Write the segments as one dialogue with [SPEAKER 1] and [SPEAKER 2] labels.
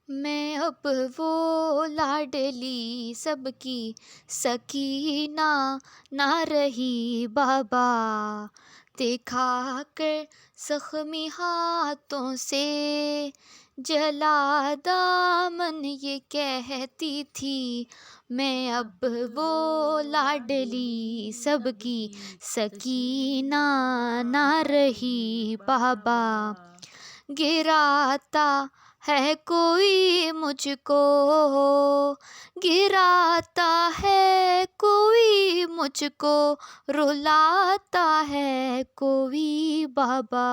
[SPEAKER 1] मैं अब वो लाडली सबकी सकीना ना रही बाबा। देखा कर जख्मी हाथों से जला दामन ये कहती थी। मैं अब वो लाडली सबकी सकीना ना रही बाबा। गिराता है कोई मुझको, गिराता है कोई मुझको, रुलाता है कोई बाबा।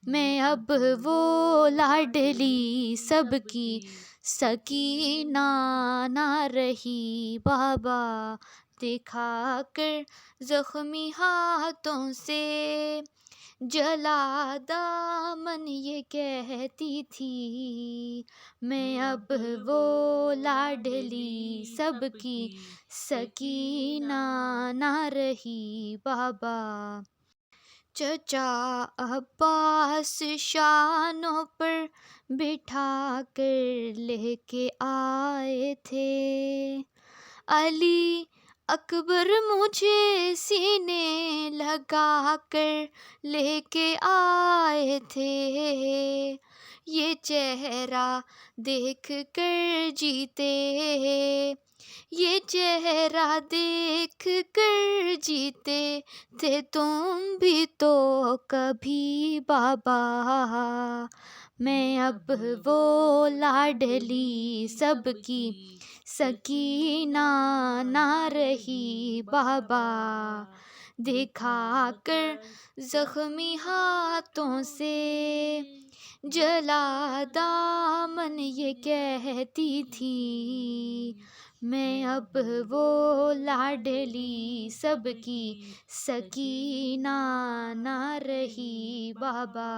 [SPEAKER 1] मैं अब वो लाडली सबकी सकीना ना रही बाबा। दिखा कर जख्मी हाथों से जला दामन ये कहती थी। मैं अब वो लाडली सबकी सकीना ना रही बाबा। चचा अब्बास शानों पर बिठा कर लेके आए थे। अली अकबर मुझे सीने लगा कर लेके आए थे। ये चेहरा देख कर जीते, ये चेहरा देख कर जीते थे तुम भी तो कभी बाबा। मैं अब वो लाडली सबकी सकीना ना रही बाबा। दिखा कर जख्मी हाथों से जला दामन ये कहती थी। मैं अब वो लाडली सबकी सकीना ना रही बाबा।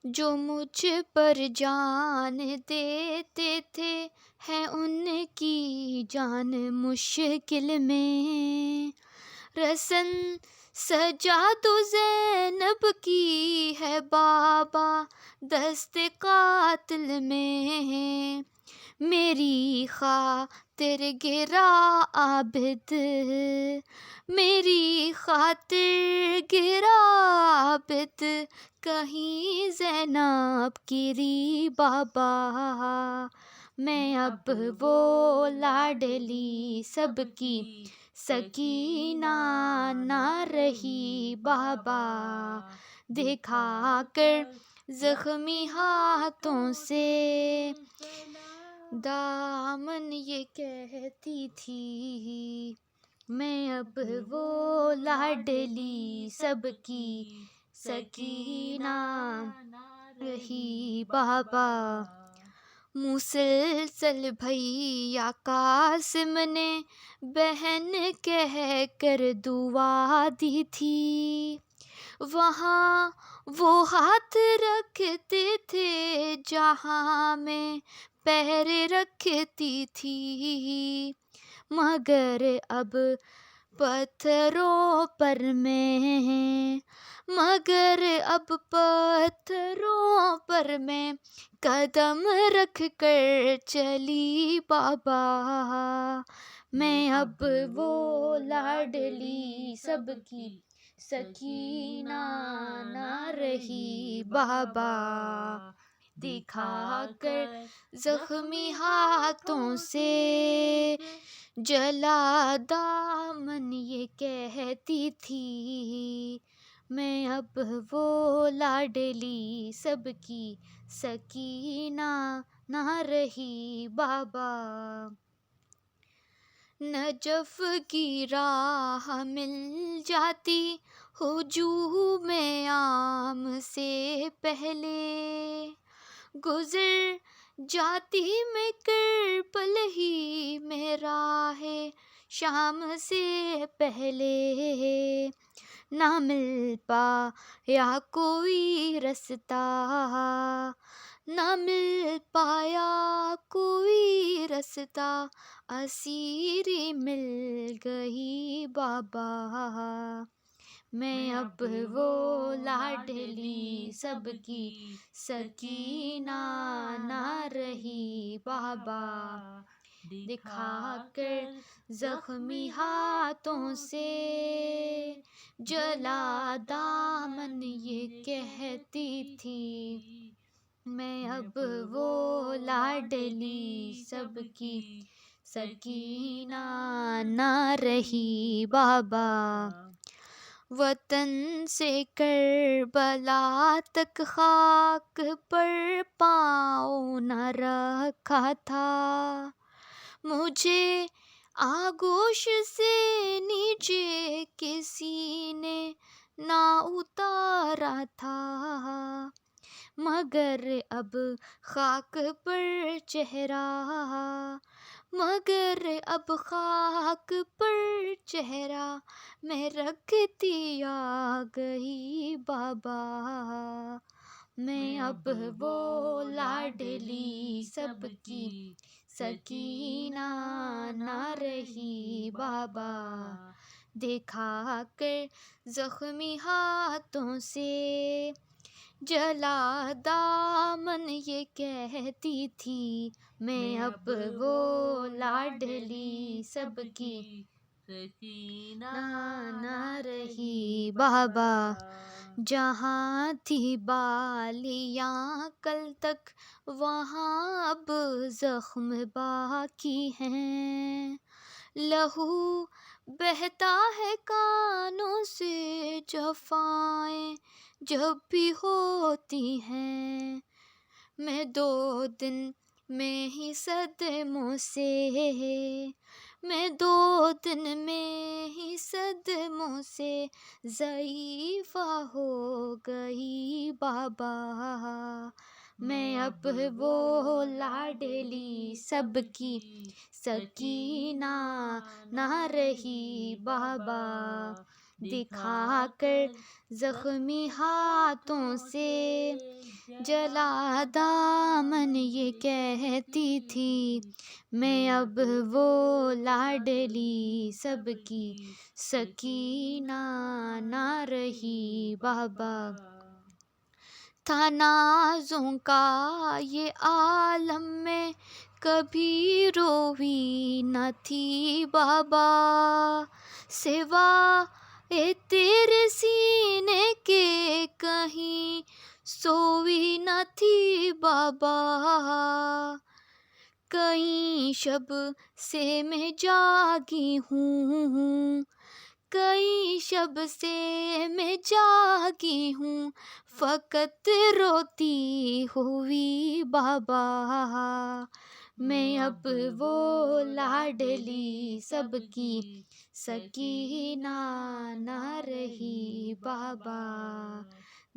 [SPEAKER 1] जो मुझ पर जान देते थे है उनकी जान मुश्किल में। रसन सजा तो ज़ैनब की है बाबा दस्ते कातिल में। मेरी खातिर गिरा आबिद, मेरी खातिर गिरा आबिद, कहीं ज़ैनब गिरी बाबा। मैं अब वो लाडली सबकी सकीना ना रही बाबा। दिखा कर जख्मी हाथों से दामन ये कहती थी। मैं अब वो लाडली सबकी सकीना रही बाबा। मुसलसल भैया कासिम ने बहन कह कर दुआ दी थी। वहाँ वो हाथ रखते थे जहाँ मैं पैर रखती थी। मगर अब पत्थरों पर मैं, मगर अब पत्थरों पर मैं कदम रख कर चली बाबा। मैं अब वो लाडली सबकी सकीना ना रही बाबा। दिखा कर जख्मी हाथों से जला दामन ये कहती थी। मैं अब वो लाडली सबकी सकीना ना रही बाबा। नजफ की राह मिल जाती हुजूम आम से पहले। गुजर जाती मैं करबल ही में राहे शाम से पहले। ना मिल पाया कोई रास्ता, ना मिल पाया कोई रास्ता, असीरी मिल गई बाबा। मैं अब वो लाडली सबकी सकीना ना बाबा, दिखाकर जख्मी हाथों से जला दामन ये कहती थी, मैं अब वो लाडली सबकी सकीना ना रही बाबा। वतन से करबला तक खाक पर पाँव न रखा था, मुझे आगोश से नीचे किसी ने ना उतारा था, मगर अब खाक पर चेहरा, मगर अब खाक पर चेहरा मैं रखती आ गई बाबा, मैं अब वो लाडली सबकी सकीना ना रही बाबा। देखा कर जख्मी हाथों से जला दामन ये कहती थी, मैं अब वो लाडली सबकी सकीना ना रही बाबा। जहाँ थी बालियाँ कल तक वहाँ अब जख्म बाकी हैं, लहू बहता है कानों से जफाएं जब भी होती हैं, मैं 2 दिन में ही सदमों से, मैं 2 दिन में ही सदमों से ज़ईफ़ा हो गई बाबा, मैं अब वो लाडली सबकी सकीना ना रही बाबा। दिखा कर जख्मी हाथों से जला दामन ये कहती थी, मैं अब वो लाडली सबकी सकीना ना रही बाबा। था नाज़ों का ये आलम में कभी रोई न थी बाबा, सिवा ए तेरे सीने के कहीं सोई न थी बाबा। कई शब से मैं जागी हूँ, कई शब से मैं जागी हूँ, फ़कत रोती हुई बाबा, मैं अब वो लाडली सबकी सकीना ना रही बाबा।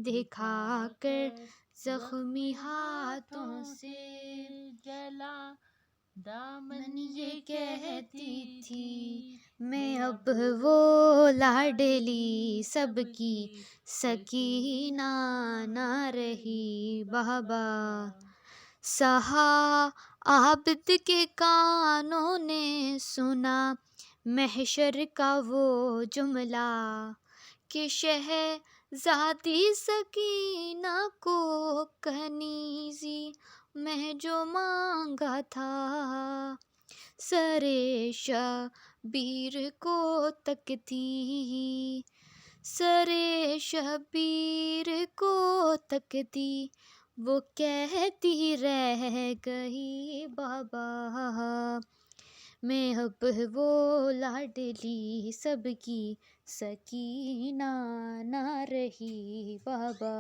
[SPEAKER 1] देखा कर जख्मी हाथों से जला दामन ये कहती थी, मैं अब वो लाडली सबकी सकीना ना रही बाबा। सहा आबिद के कानों ने सुना महशर का वो जुमला, कि शहज़ादी सकीना को कनीज़ी मैं जो मांगा था, सरे शबीर को तकती, सरे शबीर को तकती, वो कहती रह गई बाबा, मैं अब वो लाडली सबकी सकीना ना रही बाबा।